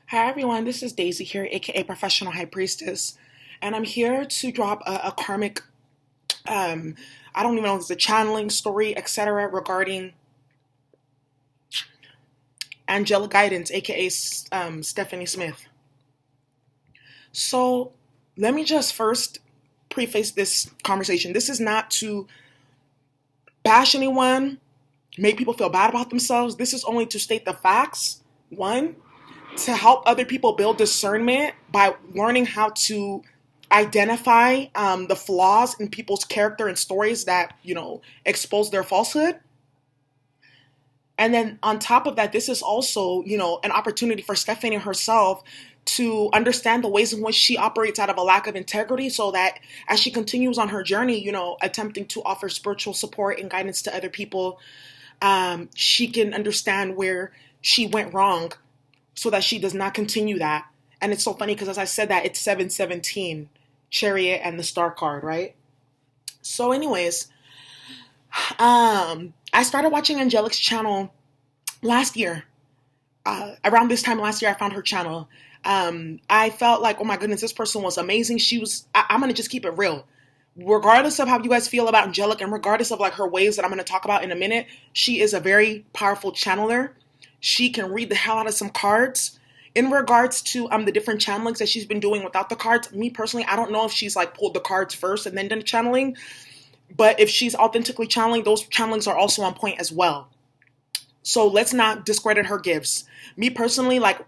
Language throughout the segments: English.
Hi everyone, this is Daisy here, aka Professional High Priestess, and I'm here to drop a karmic, um, I don't even know if it's a channeling story, etc., regarding angelic guidance, aka Stephanie Smith. So let me just first preface this conversation. This is not to bash anyone, make people feel bad about themselves. This is only to state the facts. One, to help other people build discernment by learning how to identify the flaws in people's character and stories that expose their falsehood. And then on top of that, this is also an opportunity for Stephanie herself to understand the ways in which she operates out of a lack of integrity, so that as she continues on her journey, attempting to offer spiritual support and guidance to other people, she can understand where she went wrong so that she does not continue that. And it's so funny because as I said that, it's 717, Chariot and the Star card, right? So anyways, I started watching Angelic's channel last year. Around this time last year, I found her channel. I felt like, oh my goodness, this person was amazing. I'm going to just keep it real. Regardless of how you guys feel about Angelic and regardless of like her ways that I'm going to talk about in a minute, she is a very powerful channeler. She can read the hell out of some cards. In regards to the different channelings that she's been doing without the cards, me personally, I don't know if she's like pulled the cards first and then done channeling, but if she's authentically channeling, those channelings are also on point as well. So let's not discredit her gifts. Me personally, like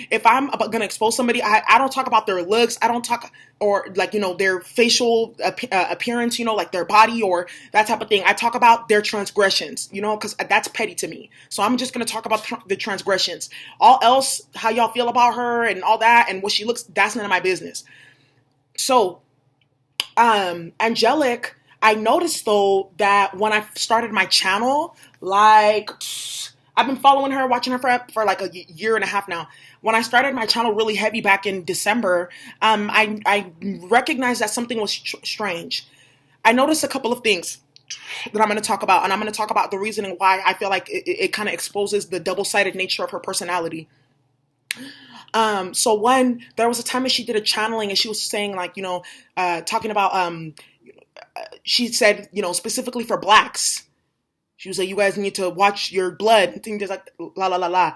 if I'm gonna expose somebody, I don't talk about their looks. I don't talk or like their facial appearance, like their body or that type of thing. I talk about their transgressions, because that's petty to me. So I'm just gonna talk about the transgressions. All else, how y'all feel about her and all that and what she looks, that's none of my business. So, Angelic, I noticed though that when I started my channel, like I've been following her, watching her for like a year and a half now. When I started my channel really heavy back in December, I recognized that something was strange. I noticed a couple of things that I'm going to talk about, and I'm going to talk about the reasoning why I feel like it kind of exposes the double-sided nature of her personality. So one, there was a time that she did a channeling and she was saying like, talking about, she said, specifically for blacks, she was like, you guys need to watch your blood and things like la la la la.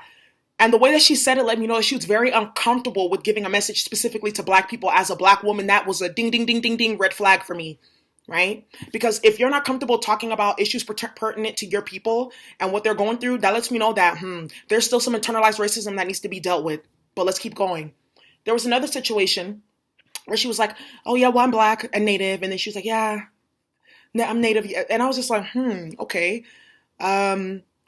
And the way that she said it let me know that she was very uncomfortable with giving a message specifically to black people. As a black woman, that was a ding, ding, ding, ding, ding red flag for me, right? Because if you're not comfortable talking about issues pertinent to your people and what they're going through, that lets me know that there's still some internalized racism that needs to be dealt with. But let's keep going. There was another situation where she was like, oh yeah, well, I'm black and native. And then she was like, yeah, I'm native. And I was just like, okay.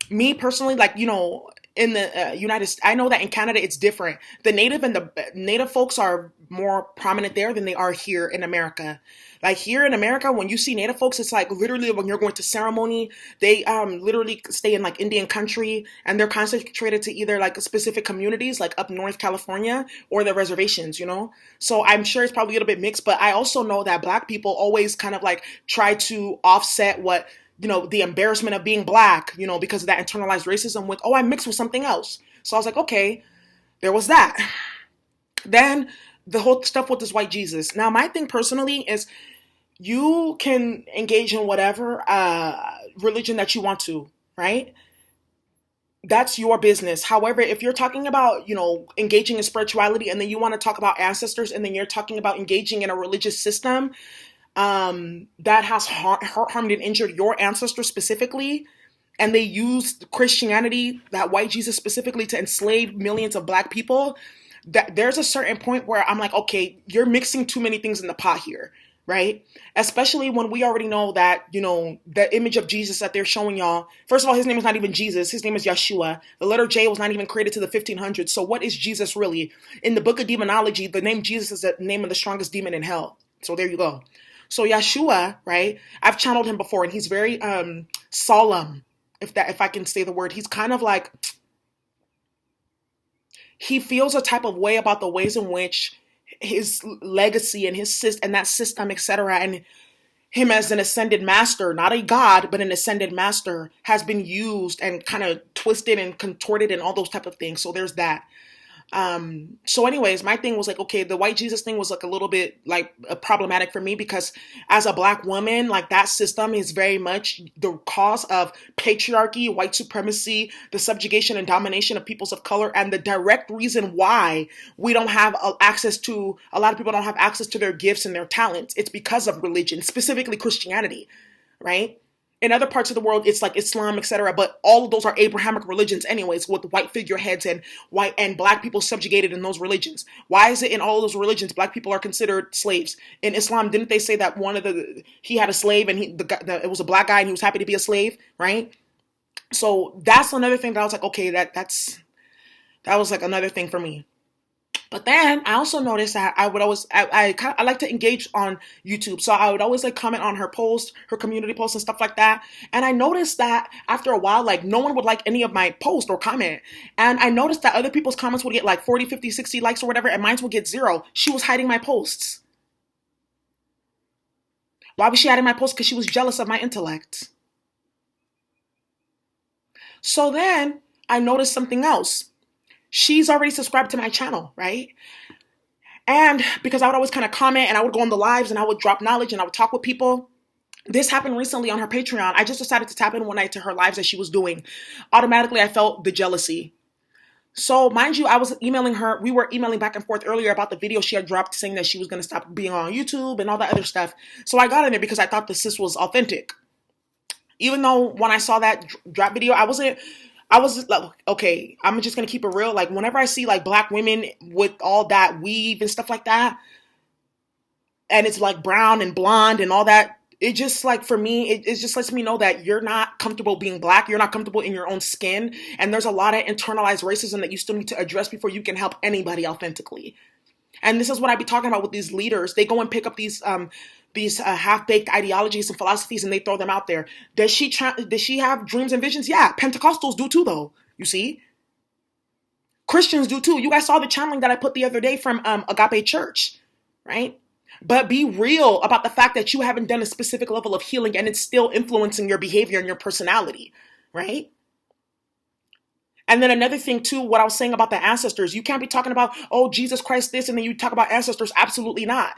Me personally, like, in the United States, I know that in Canada it's different. The native and the native folks are more prominent there than they are here in America. Like here in America, when you see native folks, it's like literally when you're going to ceremony, they literally stay in like Indian country and they're concentrated to either like specific communities like up North California or the reservations, So I'm sure it's probably a little bit mixed, but I also know that black people always kind of like try to offset what the embarrassment of being black, because of that internalized racism with, oh, I mixed with something else. So I was like, okay, there was that. Then the whole stuff with this white Jesus. Now, my thing personally is you can engage in whatever religion that you want to, right? That's your business. However, if you're talking about, engaging in spirituality and then you want to talk about ancestors and then you're talking about engaging in a religious system, that has harmed and injured your ancestors specifically, and they used Christianity, that white Jesus specifically, to enslave millions of black people, that there's a certain point where I'm like, okay, you're mixing too many things in the pot here, right? Especially when we already know that, the image of Jesus that they're showing y'all, first of all, his name is not even Jesus, his name is Yeshua. The letter J was not even created to the 1500s. So what is Jesus really? In the book of demonology, the name Jesus is the name of the strongest demon in hell. So there you go. So Yeshua, right? I've channeled him before, and he's very solemn, if I can say the word. He's kind of like, he feels a type of way about the ways in which his legacy and that system, etc., and him as an ascended master, not a god, but an ascended master, has been used and kind of twisted and contorted and all those type of things. So there's that. So anyways, my thing was like, okay, the white Jesus thing was like a little bit like problematic for me because as a black woman, like that system is very much the cause of patriarchy, white supremacy, the subjugation and domination of peoples of color, and the direct reason why we don't have access to, a lot of people don't have access to their gifts and their talents. It's because of religion, specifically Christianity, right? In other parts of the world, it's like Islam, etc. But all of those are Abrahamic religions, anyways, with white figureheads and white and black people subjugated in those religions. Why is it in all of those religions black people are considered slaves? In Islam, didn't they say that he had a slave and it was a black guy and he was happy to be a slave, right? So that's another thing that I was like, okay, that was like another thing for me. But then I also noticed that I would always I like to engage on YouTube, so I would always like comment on her post, her community posts and stuff like that. And I noticed that after a while, like no one would like any of my post or comment. And I noticed that other people's comments would get like 40, 50, 60 likes or whatever, and mine would get zero. She was hiding my posts. Why was she hiding my posts? Because she was jealous of my intellect. So then I noticed something else. She's already subscribed to my channel, right? And because I would always kind of comment and I would go on the lives and I would drop knowledge and I would talk with people. This happened recently on her Patreon. I just decided to tap in one night to her lives that she was doing. Automatically, I felt the jealousy. So mind you, I was emailing her. We were emailing back and forth earlier about the video she had dropped saying that she was going to stop being on YouTube and all that other stuff. So I got in there because I thought the sis was authentic. Even though when I saw that drop video, I was just like, okay, I'm just gonna keep it real. Like whenever I see like black women with all that weave and stuff like that, and it's like brown and blonde and all that, it just like for me, it just lets me know that you're not comfortable being black. You're not comfortable in your own skin, and there's a lot of internalized racism that you still need to address before you can help anybody authentically. And this is what I be talking about with these leaders. They go and pick up these half-baked ideologies and philosophies and they throw them out there. Does she have dreams and visions? Yeah, Pentecostals do too, though. You see, Christians do too. You guys saw the channeling that I put the other day from Agape Church, right? But be real about the fact that you haven't done a specific level of healing and it's still influencing your behavior and your personality, right? And then another thing too, what I was saying about the ancestors, you can't be talking about, oh, Jesus Christ this, and then you talk about ancestors. Absolutely not.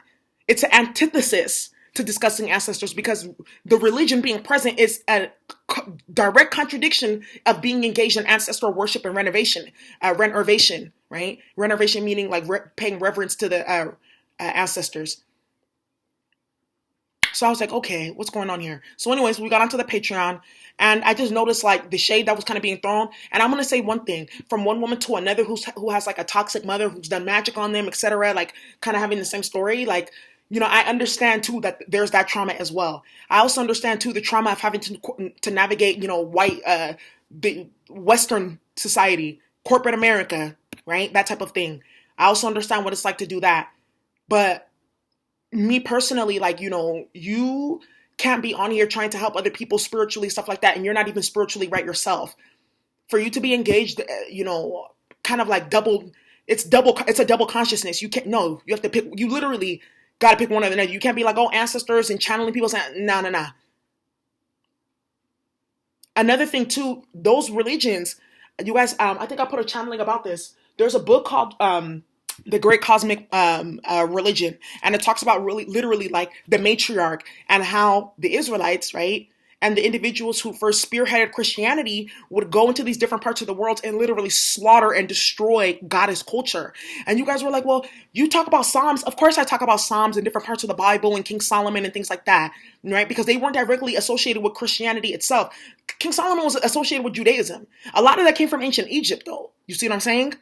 It's an antithesis to discussing ancestors because the religion being present is a direct contradiction of being engaged in ancestral worship and renovation, right? Renovation meaning like paying reverence to the ancestors. So I was like, okay, what's going on here? So anyways, we got onto the Patreon and I just noticed like the shade that was kind of being thrown. And I'm going to say one thing from one woman to another who has like a toxic mother who's done magic on them, etc. Like kind of having the same story. Like, you know, I understand too that there's that trauma as well. I also understand too the trauma of having to navigate, you know, the Western society, corporate America, right? That type of thing. I also understand what it's like to do that. But me personally, like, you know, you can't be on here trying to help other people spiritually, stuff like that, and you're not even spiritually right yourself. For you to be engaged, you know, kind of like it's a double consciousness. You can't, no, you have to pick, you literally got to pick one or the other. You can't be like, oh, ancestors and channeling people saying, nah. Another thing too, those religions, you guys, I think I put a channeling about this. There's a book called, The Great Cosmic Religion. And it talks about really literally like the matriarch and how the Israelites, right? And the individuals who first spearheaded Christianity would go into these different parts of the world and literally slaughter and destroy goddess culture. And you guys were like, well, you talk about Psalms. Of course I talk about Psalms and different parts of the Bible and King Solomon and things like that, right? Because they weren't directly associated with Christianity itself. King Solomon was associated with Judaism. A lot of that came from ancient Egypt, though. You see what I'm saying?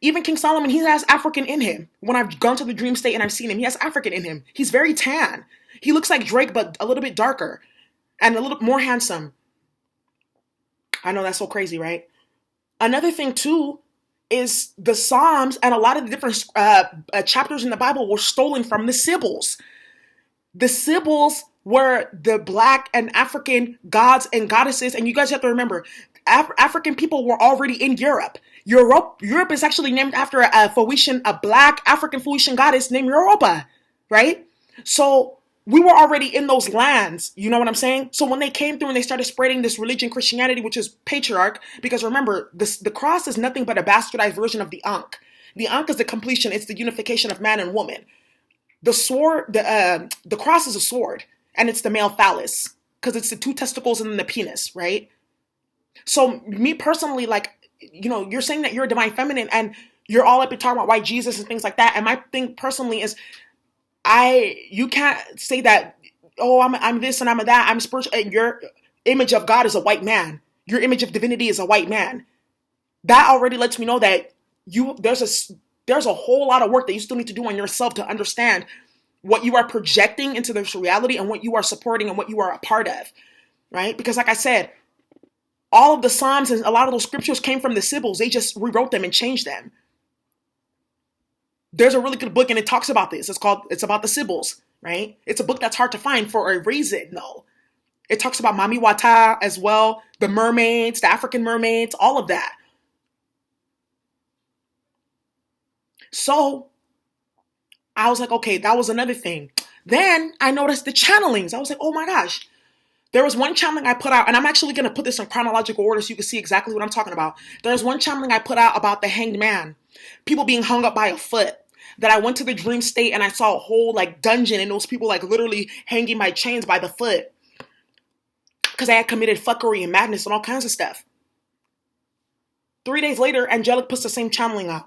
Even King Solomon, he has African in him. When I've gone to the dream state and I've seen him, he has African in him. He's very tan. He looks like Drake, but a little bit darker and a little more handsome. I know that's so crazy, right? Another thing too is the Psalms and a lot of the different chapters in the Bible were stolen from the Sibyls. The Sibyls were the Black and African gods and goddesses, and you guys have to remember, African people were already in Europe. Europe is actually named after a Black African Phoenician goddess named Europa, right? So We were already in those lands. You know what I'm saying? So when they came through and they started spreading this religion, Christianity, which is patriarch, because remember, the cross is nothing but a bastardized version of the Ankh. The Ankh is the completion. It's the unification of man and woman. The sword, the cross is a sword, and it's the male phallus because it's the two testicles and then the penis, right? So me personally, like, you're saying that you're a divine feminine and you're all up and talking about white Jesus and things like that. And my thing personally is, you can't say that, oh, I'm this and I'm that, I'm spiritual, and your image of God is a white man. Your image of divinity is a white man. That already lets me know that there's a whole lot of work that you still need to do on yourself to understand what you are projecting into this reality and what you are supporting and what you are a part of, right? Because like I said, all of the Psalms and a lot of those scriptures came from the Sibyls. They just rewrote them and changed them. There's a really good book and it talks about this. It's about the Sibyls, right? It's a book that's hard to find for a reason, though. It talks about Mami Wata as well, the mermaids, the African mermaids, all of that. So I was like, okay, that was another thing. Then I noticed the channelings. I was like, oh my gosh. There was one channeling I put out, and I'm actually going to put this in chronological order so you can see exactly what I'm talking about. There's one channeling I put out about the hanged man, people being hung up by a foot. That I went to the dream state and I saw a whole like dungeon and those people like literally hanging by chains by the foot because I had committed fuckery and madness and all kinds of stuff. 3 days later, Angelic puts the same channeling out.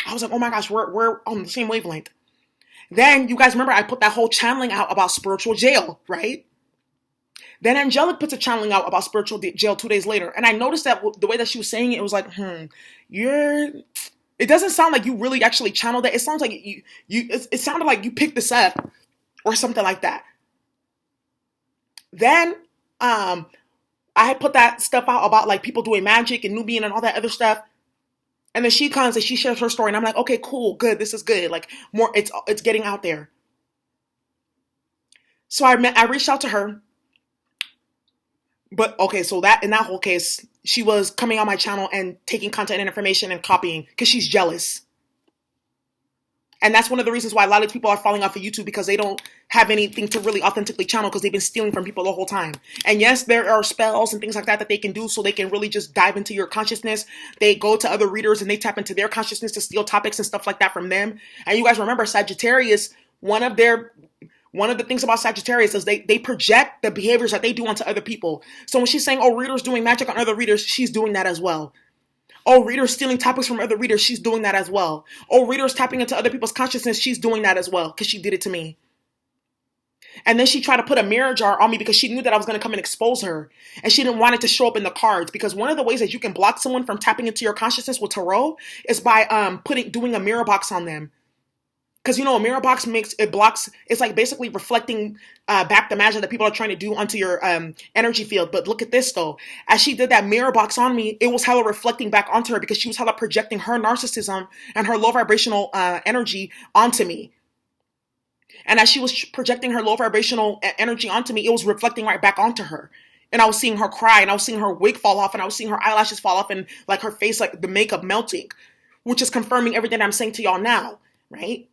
I was like, oh my gosh, we're on the same wavelength. Then you guys remember I put that whole channeling out about spiritual jail, right? Then Angelic puts a channeling out about spiritual jail 2 days later. And I noticed that the way that she was saying it, it was like, it doesn't sound like you really actually channeled it. It sounds like it sounded like you picked this up or something like that. Then I had put that stuff out about like people doing magic and Nubian and all that other stuff. And then she comes and she shares her story and I'm like, okay, cool, good, this is good. Like more, it's getting out there. So I reached out to her. But okay, so that in that whole case, she was coming on my channel and taking content and information and copying because she's jealous. And that's one of the reasons why a lot of people are falling off of YouTube because they don't have anything to really authentically channel because they've been stealing from people the whole time. And yes, there are spells and things like that they can do so they can really just dive into your consciousness. They go to other readers and they tap into their consciousness to steal topics and stuff like that from them. And you guys remember Sagittarius, one of the things about Sagittarius is they project the behaviors that they do onto other people. So when she's saying, oh, readers doing magic on other readers, she's doing that as well. Oh, readers stealing topics from other readers, she's doing that as well. Oh, readers tapping into other people's consciousness, she's doing that as well because she did it to me. And then she tried to put a mirror jar on me because she knew that I was going to come and expose her. And she didn't want it to show up in the cards because one of the ways that you can block someone from tapping into your consciousness with tarot is by doing a mirror box on them. Because, a mirror box it's like basically reflecting back the magic that people are trying to do onto your energy field. But look at this, though. As she did that mirror box on me, it was hella reflecting back onto her because she was hella projecting her narcissism and her low vibrational energy onto me. And as she was projecting her low vibrational energy onto me, it was reflecting right back onto her. And I was seeing her cry, and I was seeing her wig fall off, and I was seeing her eyelashes fall off, and like her face, like the makeup melting, which is confirming everything I'm saying to y'all now, right?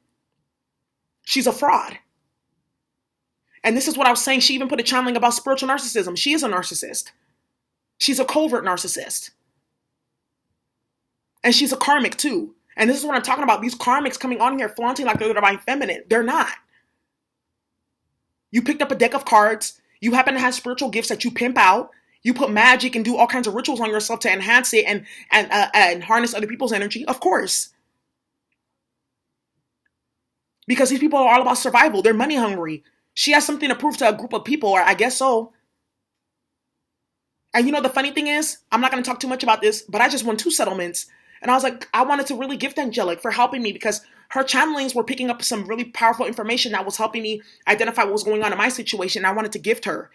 She's a fraud. And this is what I was saying. She even put a channeling about spiritual narcissism. She is a narcissist. She's a covert narcissist. And she's a karmic too. And this is what I'm talking about. These karmics coming on here flaunting like they're the divine feminine. They're not. You picked up a deck of cards. You happen to have spiritual gifts that you pimp out. You put magic and do all kinds of rituals on yourself to enhance it and harness other people's energy. Of course. Because these people are all about survival. They're money hungry. She has something to prove to a group of people, or I guess so. And the funny thing is, I'm not going to talk too much about this, but I just won 2 settlements. And I was like, I wanted to really gift Angelic for helping me because her channelings were picking up some really powerful information that was helping me identify what was going on in my situation. I wanted to gift her.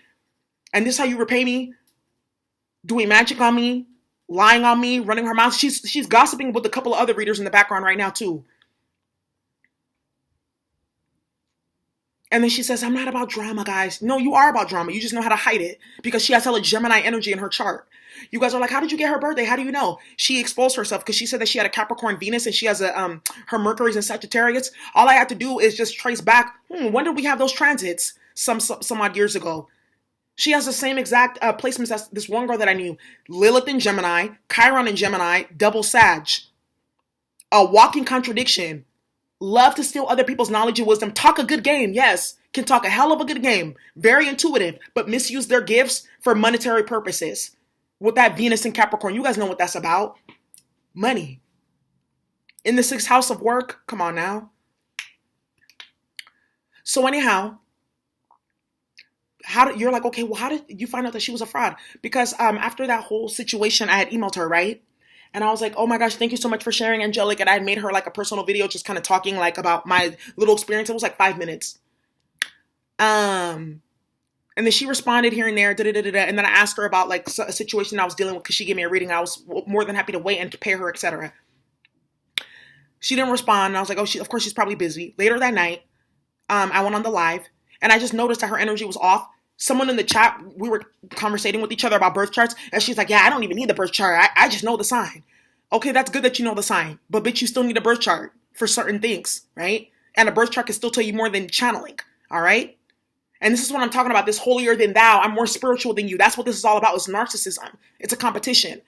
And this is how you repay me? Doing magic on me, lying on me, running her mouth. She's gossiping with a couple of other readers in the background right now too. And then she says, I'm not about drama, guys. No, you are about drama. You just know how to hide it because she has hella Gemini energy in her chart. You guys are like, how did you get her birthday? How do you know? She exposed herself because she said that she had a Capricorn Venus and she has her Mercury's in Sagittarius. All I had to do is just trace back, when did we have those transits? Some odd years ago. She has the same exact placements as this one girl that I knew. Lilith in Gemini, Chiron in Gemini, double Sag. A walking contradiction. Love to steal other people's knowledge and wisdom. Talk a good game, yes. Can talk a hell of a good game. Very intuitive, but misuse their gifts for monetary purposes. With that Venus and Capricorn, you guys know what that's about. Money. In the 6th house of work. Come on now. So anyhow, you're like, okay, well, how did you find out that she was a fraud? Because after that whole situation, I had emailed her, right? And I was like, oh my gosh, thank you so much for sharing, Angelic. And I made her like a personal video just kind of talking like about my little experience. It was like 5 minutes. And then she responded here and there, and then I asked her about like a situation I was dealing with because she gave me a reading. I was more than happy to wait and to pay her, etc. She didn't respond. And I was like, oh, of course she's probably busy. Later that night, I went on the live and I just noticed that her energy was off. Someone in the chat, we were conversating with each other about birth charts, and she's like, yeah, I don't even need the birth chart. I just know the sign. Okay, that's good that you know the sign, but bitch, you still need a birth chart for certain things, right? And a birth chart can still tell you more than channeling, all right? And this is what I'm talking about, this holier than thou. I'm more spiritual than you. That's what this is all about, is narcissism. It's a competition.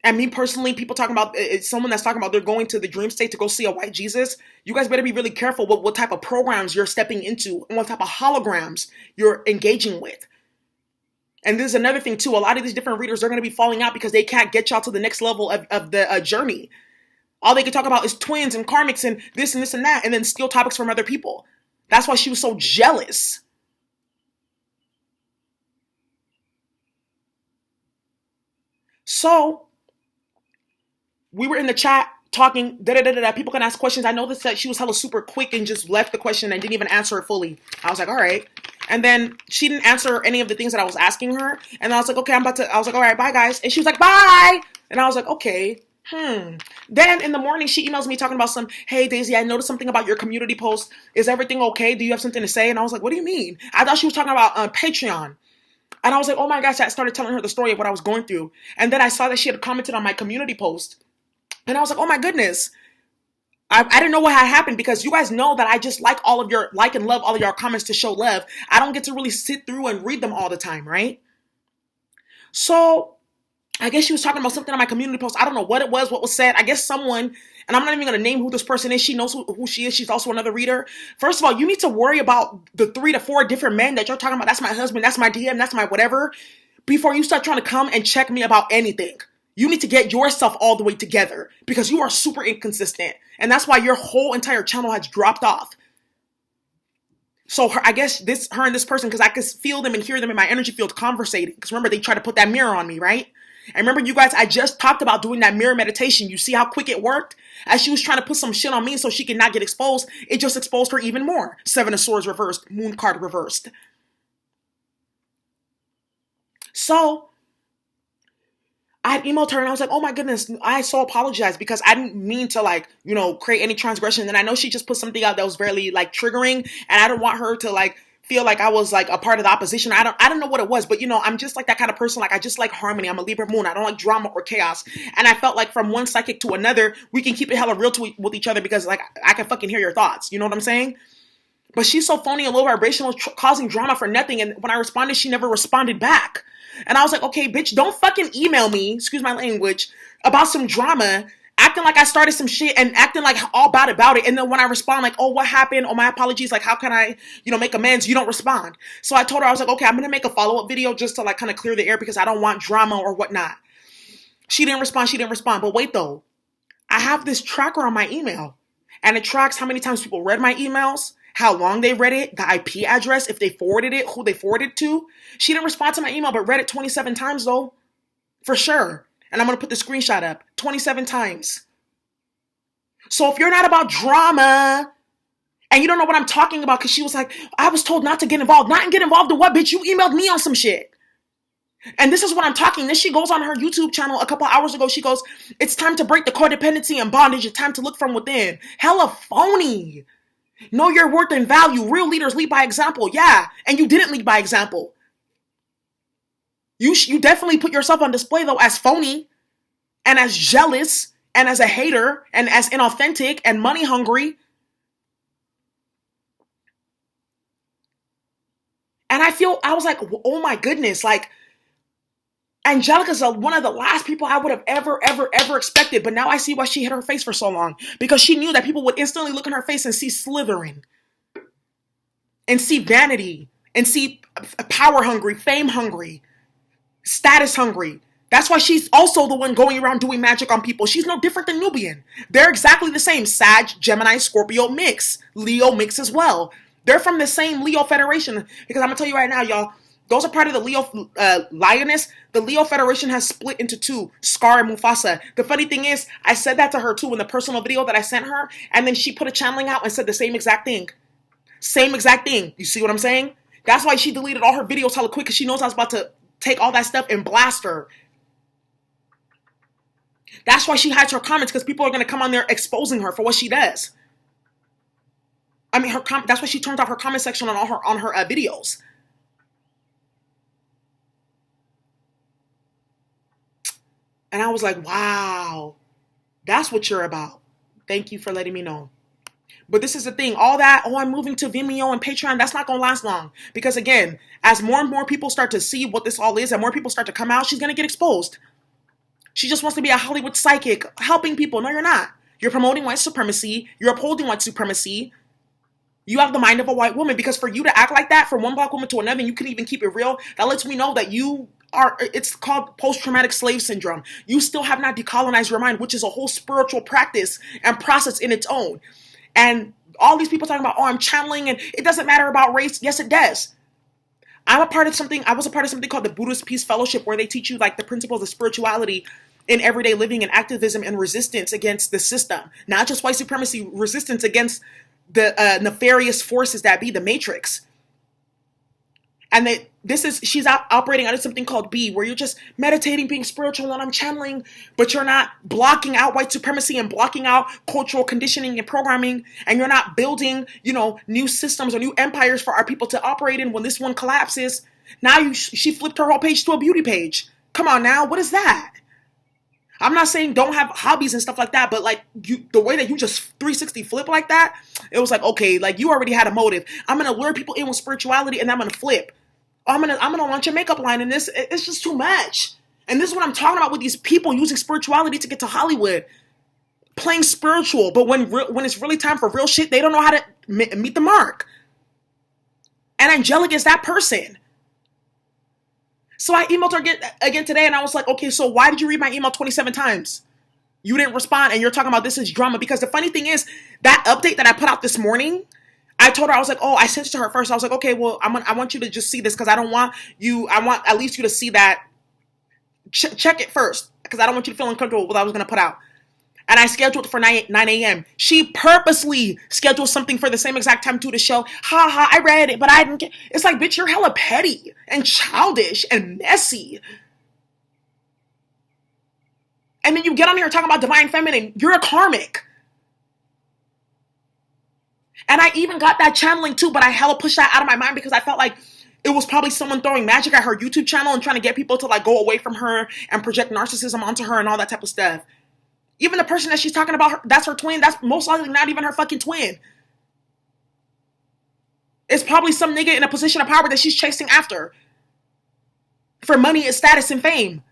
And me personally, people talking about, it's someone that's talking about they're going to the dream state to go see a white Jesus. You guys better be really careful what type of programs you're stepping into and what type of holograms you're engaging with. And this is another thing too. A lot of these different readers are going to be falling out because they can't get y'all to the next level of the journey. All they can talk about is twins and karmics and this and that, and then steal topics from other people. That's why she was so jealous. So we were in the chat talking, people can ask questions. I noticed that she was hella super quick and just left the question and didn't even answer it fully. I was like, all right. And then she didn't answer any of the things that I was asking her. And I was like, okay, I was like, all right, bye guys. And she was like, bye. And I was like, okay. Then in the morning, she emails me talking about hey Daisy, I noticed something about your community post. Is everything okay? Do you have something to say? And I was like, what do you mean? I thought she was talking about Patreon. And I was like, oh my gosh, I started telling her the story of what I was going through. And then I saw that she had commented on my community post. And I was like, oh my goodness. I didn't know what had happened because you guys know that I just like and love all of your comments to show love. I don't get to really sit through and read them all the time, right? So I guess she was talking about something on my community post. I don't know what it was, what was said. I guess someone, and I'm not even going to name who this person is. She knows who she is. She's also another reader. First of all, you need to worry about the 3 to 4 different men that you're talking about. That's my husband. That's my DM. That's my whatever. Before you start trying to come and check me about anything. You need to get yourself all the way together because you are super inconsistent. And that's why your whole entire channel has dropped off. So I guess her and this person, because I could feel them and hear them in my energy field conversating. Because remember, they tried to put that mirror on me, right? And remember, you guys, I just talked about doing that mirror meditation. You see how quick it worked? As she was trying to put some shit on me so she could not get exposed, it just exposed her even more. 7 of Swords reversed, Moon card reversed. So I had emailed her and I was like, oh my goodness, I so apologize because I didn't mean to create any transgression. And I know she just put something out that was very triggering and I don't want her to feel like I was a part of the opposition. I don't know what it was, but I'm just that kind of person. I just like harmony. I'm a Libra moon. I don't like drama or chaos. And I felt like from one psychic to another, we can keep it hella real with each other because I can fucking hear your thoughts. You know what I'm saying? But she's so phony and low vibrational, causing drama for nothing. And when I responded, she never responded back. And I was like, okay, bitch, don't fucking email me, excuse my language, about some drama, acting like I started some shit and acting like all bad about it. And then when I respond, oh, what happened? Oh, my apologies. How can I, make amends? You don't respond. So I told her, I was like, okay, I'm going to make a follow-up video just to kind of clear the air because I don't want drama or whatnot. She didn't respond. But wait, though, I have this tracker on my email and it tracks how many times people read my emails, how long they read it, the IP address, if they forwarded it, who they forwarded to. She didn't respond to my email, but read it 27 times though, for sure. And I'm going to put the screenshot up, 27 times. So if you're not about drama and you don't know what I'm talking about, because she was like, I was told not to get involved. Not get involved in what, bitch? You emailed me on some shit. And this is what I'm talking. Then she goes on her YouTube channel a couple hours ago. She goes, it's time to break the codependency and bondage. It's time to look from within. Hella phony. Know your worth and value. Real leaders lead by example. Yeah. And you didn't lead by example. You definitely put yourself on display though as phony and as jealous and as a hater and as inauthentic and money hungry. And I was like, oh my goodness, like Angelica's one of the last people I would have ever expected. But now I see why she hid her face for so long. Because she knew that people would instantly look in her face and see slithering. And see vanity. And see power hungry, fame hungry, status hungry. That's why she's also the one going around doing magic on people. She's no different than Nubian. They're exactly the same. Sag, Gemini, Scorpio mix. Leo mix as well. They're from the same Leo Federation. Because I'm going to tell you right now, y'all. Those are part of the Leo Lioness. The Leo Federation has split into two, Scar and Mufasa. The funny thing is, I said that to her too in the personal video that I sent her. And then she put a channeling out and said the same exact thing. Same exact thing. You see what I'm saying? That's why she deleted all her videos hella quick because she knows I was about to take all that stuff and blast her. That's why she hides her comments because people are going to come on there exposing her for what she does. I mean, that's why she turns off her comment section on her videos. And I was like, wow, that's what you're about. Thank you for letting me know. But this is the thing. All that, I'm moving to Vimeo and Patreon, that's not going to last long. Because again, as more and more people start to see what this all is and more people start to come out, she's going to get exposed. She just wants to be a Hollywood psychic, helping people. No, you're not. You're promoting white supremacy. You're upholding white supremacy. You have the mind of a white woman. Because for you to act like that, from one black woman to another, and you can even keep it real, that lets me know that it's called post-traumatic slave syndrome. You still have not decolonized your mind, which is a whole spiritual practice and process in its own. And all these people talking about, I'm channeling, and it doesn't matter about race. Yes, it does. I was a part of something called the Buddhist Peace Fellowship, where they teach you like the principles of spirituality in everyday living and activism and resistance against the system. Not just white supremacy, resistance against the nefarious forces that be the Matrix. And she's operating under something called B, where you're just meditating, being spiritual, and I'm channeling, but you're not blocking out white supremacy and blocking out cultural conditioning and programming, and you're not building, new systems or new empires for our people to operate in when this one collapses. Now she flipped her whole page to a beauty page. Come on now, what is that? I'm not saying don't have hobbies and stuff like that, but like the way that you just 360 flip like that, it was like, okay, like you already had a motive. I'm gonna lure people in with spirituality, and I'm gonna flip. I'm gonna launch a makeup line, and it's just too much. And this is what I'm talking about with these people using spirituality to get to Hollywood, playing spiritual, but when it's really time for real shit, they don't know how to meet the mark. And Angelica is that person. So I emailed her again today, and I was like, okay, so why did you read my email 27 times? You didn't respond, and you're talking about this is drama. Because the funny thing is, that update that I put out this morning, I told her, I was like, I sent it to her first. I was like, okay, well, I want you to just see this because I want at least you to see that. Check it first because I don't want you to feel uncomfortable with what I was going to put out. And I scheduled it for 9 a.m. She purposely scheduled something for the same exact time to the show. I read it, but I didn't get. It's like, bitch, you're hella petty and childish and messy. And then you get on here talking about divine feminine. You're a karmic. And I even got that channeling too, but I hella pushed that out of my mind because I felt like it was probably someone throwing magic at her YouTube channel and trying to get people to like go away from her and project narcissism onto her and all that type of stuff. Even the person that she's talking about, that's her twin. That's most likely not even her fucking twin. It's probably some nigga in a position of power that she's chasing after for money and status and fame.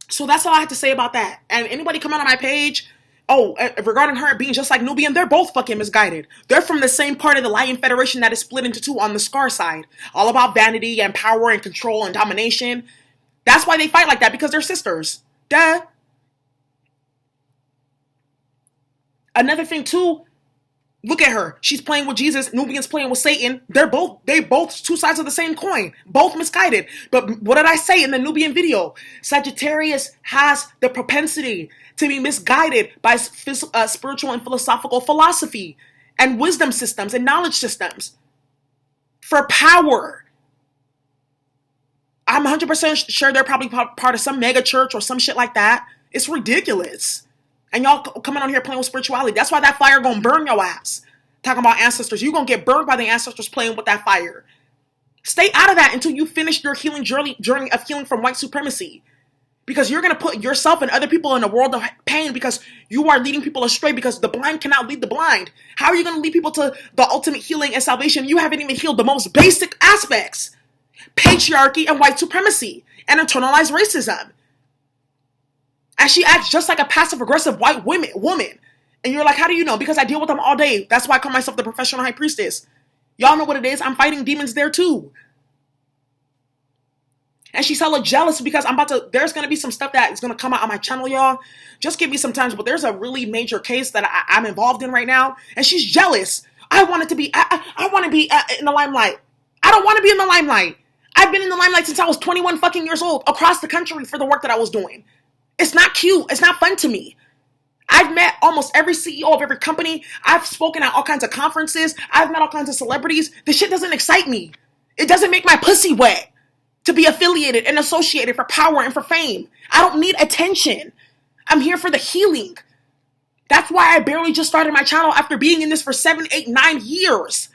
So that's all I have to say about that. And anybody come on my page, regarding her being just like Nubian, they're both fucking misguided. They're from the same part of the Lion Federation that is split into two on the Scar side. All about vanity and power and control and domination. That's why they fight like that, because they're sisters. Duh. Another thing too, look at her. She's playing with Jesus. Nubian's playing with Satan. They both two sides of the same coin. Both misguided. But what did I say in the Nubian video? Sagittarius has the propensity to be misguided by spiritual and philosophical philosophy and wisdom systems and knowledge systems for power. I'm 100% sure they're probably part of some mega church or some shit like that. It's ridiculous. And y'all coming on here playing with spirituality. That's why that fire gonna burn your ass. Talking about ancestors. You're gonna get burned by the ancestors playing with that fire. Stay out of that until you finish your healing journey of healing from white supremacy. Because you're going to put yourself and other people in a world of pain because you are leading people astray, because the blind cannot lead the blind. How are you going to lead people to the ultimate healing and salvation? You haven't even healed the most basic aspects. Patriarchy and white supremacy and internalized racism. And she acts just like a passive-aggressive white woman. And you're like, how do you know? Because I deal with them all day. That's why I call myself the professional high priestess. Y'all know what it is. I'm fighting demons there too. And she's hella jealous because there's going to be some stuff that is going to come out on my channel, y'all. Just give me some time. But there's a really major case that I'm involved in right now. And she's jealous. I want to be in the limelight. I don't want to be in the limelight. I've been in the limelight since I was 21 fucking years old across the country for the work that I was doing. It's not cute. It's not fun to me. I've met almost every CEO of every company. I've spoken at all kinds of conferences. I've met all kinds of celebrities. This shit doesn't excite me. It doesn't make my pussy wet to be affiliated and associated for power and for fame. I don't need attention. I'm here for the healing. That's why I barely just started my channel after being in this for 7, 8, 9 years.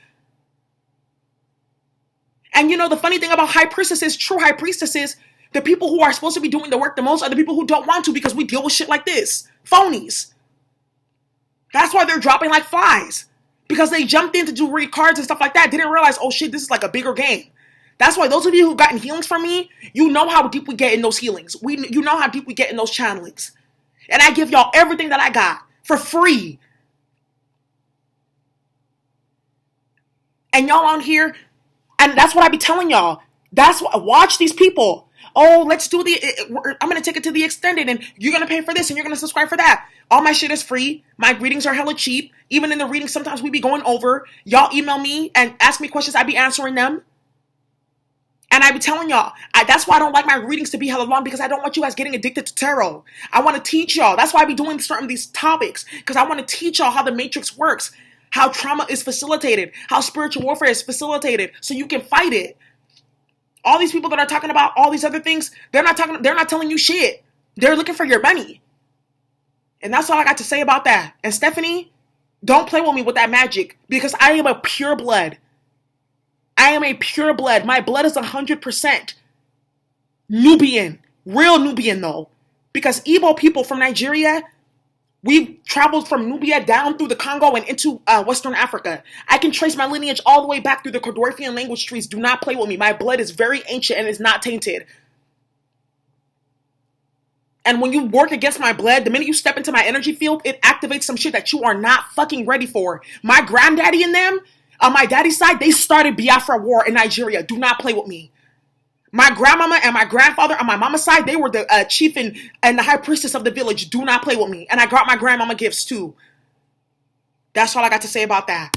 And you know, the funny thing about high priestesses, true high priestesses, the people who are supposed to be doing the work the most are the people who don't want to, because we deal with shit like this. Phonies. That's why they're dropping like flies. Because they jumped in to do read cards and stuff like that. Didn't realize, oh shit, this is like a bigger game. That's why those of you who've gotten healings from me, you know how deep we get in those healings. You know how deep we get in those channelings. And I give y'all everything that I got for free. And y'all on here, and that's what I be telling y'all. That's what, watch these people. Oh, let's do I'm going to take it to the extended, and you're going to pay for this, and you're going to subscribe for that. All my shit is free. My readings are hella cheap. Even in the readings, sometimes we be going over. Y'all email me and ask me questions. I be answering them. And I be telling y'all, that's why I don't like my readings to be hella long, because I don't want you guys getting addicted to tarot. I want to teach y'all. That's why I be doing certain these topics, because I want to teach y'all how the matrix works, how trauma is facilitated, how spiritual warfare is facilitated, so you can fight it. All these people that are talking about all these other things, they're not telling you shit. They're looking for your money. And that's all I got to say about that. And Stephanie, don't play with me with that magic, because I am a pure blood. I am a pure blood. My blood is 100% Nubian. Real Nubian, though. Because Igbo people from Nigeria, we traveled from Nubia down through the Congo and into Western Africa. I can trace my lineage all the way back through the Cordorfian language trees. Do not play with me. My blood is very ancient and is not tainted. And when you work against my blood, the minute you step into my energy field, it activates some shit that you are not fucking ready for. My granddaddy and them, on my daddy's side, they started Biafra war in Nigeria. Do not play with me. My grandmama and my grandfather on my mama's side, they were the chief and the high priestess of the village. Do not play with me. And I got my grandmama gifts too. That's all I got to say about that.